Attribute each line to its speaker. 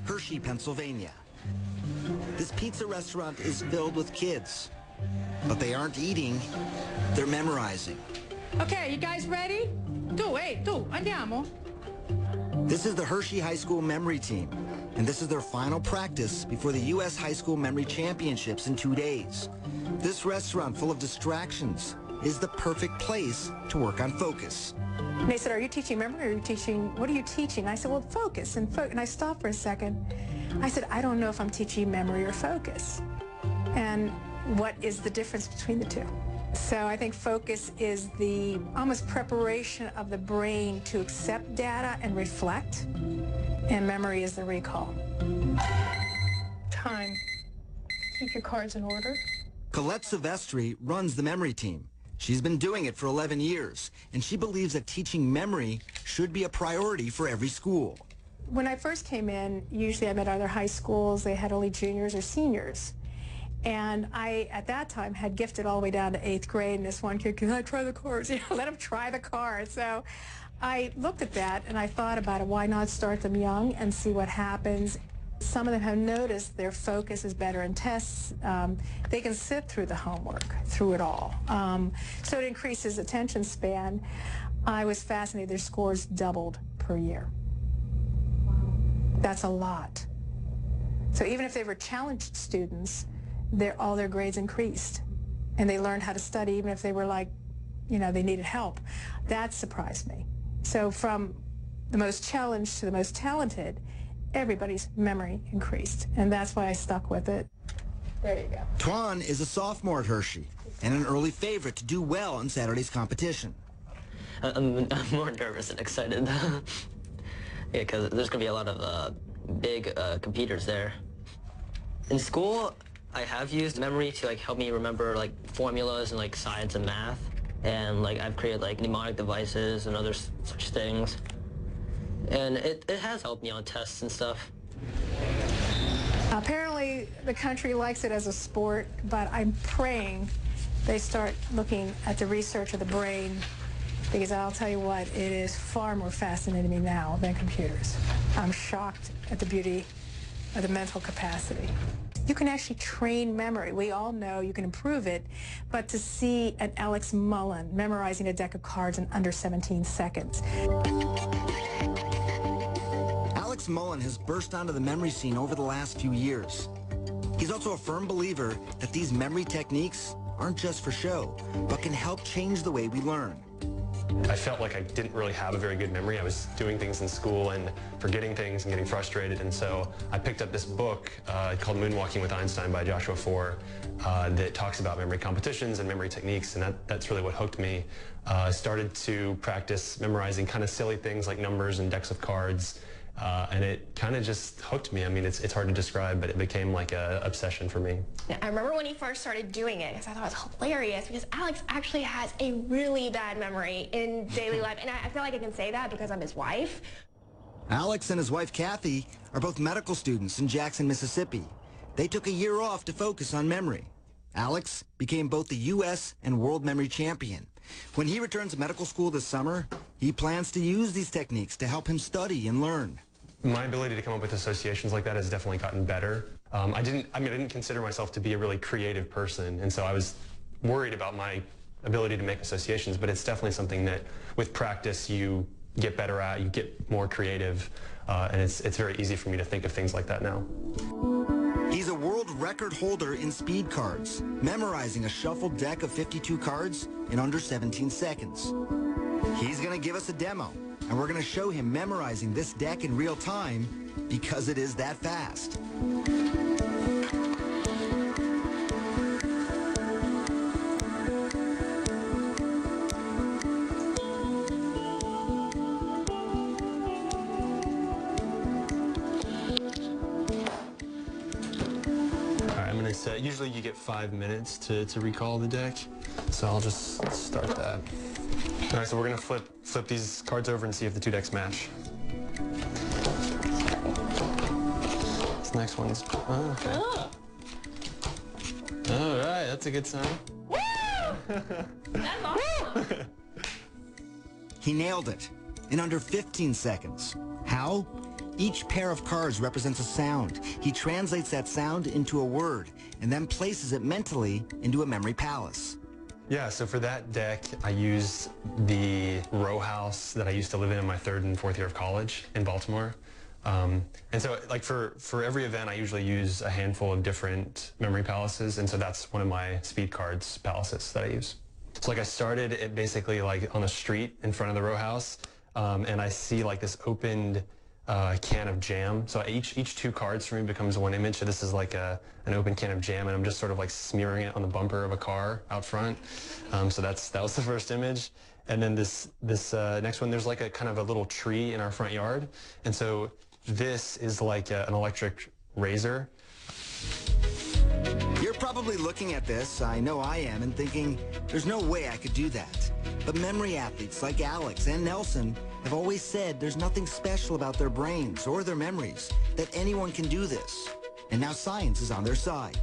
Speaker 1: Hershey, Pennsylvania. This pizza restaurant is filled with kids, but they aren't eating, they're memorizing.
Speaker 2: Okay, you guys ready? Tu, andiamo.
Speaker 1: This is the Hershey High School Memory Team, and this is their final practice before the U.S. High School Memory Championships in 2 days. This restaurant full of distractions is the perfect place to work on focus.
Speaker 2: And they said, are you teaching memory or are you teaching, what are you teaching? I said, well, focus. And I stopped for a second. I said, I don't know if I'm teaching memory or focus. And what is the difference between the two? So I think focus is the almost preparation of the brain to accept data and reflect, and memory is the recall. Time. Keep your cards in order.
Speaker 1: Colette Silvestri runs the memory team. She's been doing it for 11 years, and she believes that teaching memory should be a priority for every school.
Speaker 2: When I first came in, usually I met other high schools. They had only juniors or seniors. And I, at that time, had gifted all the way down to 8th grade, and this one kid, can I try the cards? You know, let him try the cards. So I looked at that, and I thought about it. Why not start them young and see what happens? Some of them have noticed their focus is better in tests. They can sit through the homework, through it all. So it increases attention span. I was fascinated. Their scores doubled per year. That's a lot. So even if they were challenged students, all their grades increased. And they learned how to study even if they were like, you know, they needed help. That surprised me. So from the most challenged to the most talented, everybody's memory increased. And that's why I stuck with it. There you go.
Speaker 1: Tuan is a sophomore at Hershey and an early favorite to do well in Saturday's competition.
Speaker 3: I'm more nervous than excited. Yeah, because there's going to be a lot of big competitors there. In school, I have used memory to help me remember formulas and science and math. And I've created mnemonic devices and other such things. And it has helped me on tests and stuff.
Speaker 2: Apparently, the country likes it as a sport, but I'm praying they start looking at the research of the brain, because I'll tell you what, it is far more fascinating to me now than computers. I'm shocked at the beauty of the mental capacity. You can actually train memory. We all know you can improve it, but to see an Alex Mullen memorizing a deck of cards in under 17 seconds.
Speaker 1: Alex Mullen has burst onto the memory scene over the last few years. He's also a firm believer that these memory techniques aren't just for show, but can help change the way we learn.
Speaker 4: I felt like I didn't really have a very good memory. I was doing things in school and forgetting things and getting frustrated, and so I picked up this book called Moonwalking with Einstein by Joshua Foer that talks about memory competitions and memory techniques, and that's really what hooked me. I started to practice memorizing kind of silly things like numbers and decks of cards, and it kind of just hooked me. I mean, it's hard to describe, but it became like an obsession for me.
Speaker 5: I remember when he first started doing it, because I thought it was hilarious, because Alex actually has a really bad memory in daily life, and I feel like I can say that because I'm his wife.
Speaker 1: Alex and his wife, Kathy, are both medical students in Jackson, Mississippi. They took a year off to focus on memory. Alex became both the U.S. and world memory champion. When he returns to medical school this summer, he plans to use these techniques to help him study and learn.
Speaker 4: My ability to come up with associations like that has definitely gotten better. I didn't consider myself to be a really creative person, and so I was worried about my ability to make associations, but it's definitely something that with practice you get better at, you get more creative, and it's very easy for me to think of things like that now.
Speaker 1: He's a world record holder in speed cards, memorizing a shuffled deck of 52 cards in under 17 seconds. He's going to give us a demo, and we're going to show him memorizing this deck in real time because it is that fast.
Speaker 4: Usually you get 5 minutes to recall the deck, so I'll just start that. All right, so we're gonna flip these cards over and see if the two decks match. This next one's, oh, okay. All right, that's a good sign.
Speaker 5: Woo! That's awesome.
Speaker 1: He nailed it in under 15 seconds. How? Each pair of cards represents a sound. He translates that sound into a word and then places it mentally into a memory palace.
Speaker 4: Yeah, so for that deck, I used the row house that I used to live in my 3rd and 4th year of college in Baltimore. And so like for every event, I usually use a handful of different memory palaces, and so that's one of my speed cards palaces that I use. So like I started it basically like on a street in front of the row house, and I see like this opened can of jam. So each 2 cards for me becomes one image. So this is like an open can of jam, and I'm just sort of like smearing it on the bumper of a car out front. So that was the first image. And then this next one, there's like a kind of a little tree in our front yard. And so this is like an electric razor.
Speaker 1: You're probably looking at this, I know I am, and thinking, there's no way I could do that. But memory athletes like Alex and Nelson have always said there's nothing special about their brains or their memories, that anyone can do this. And now science is on their side.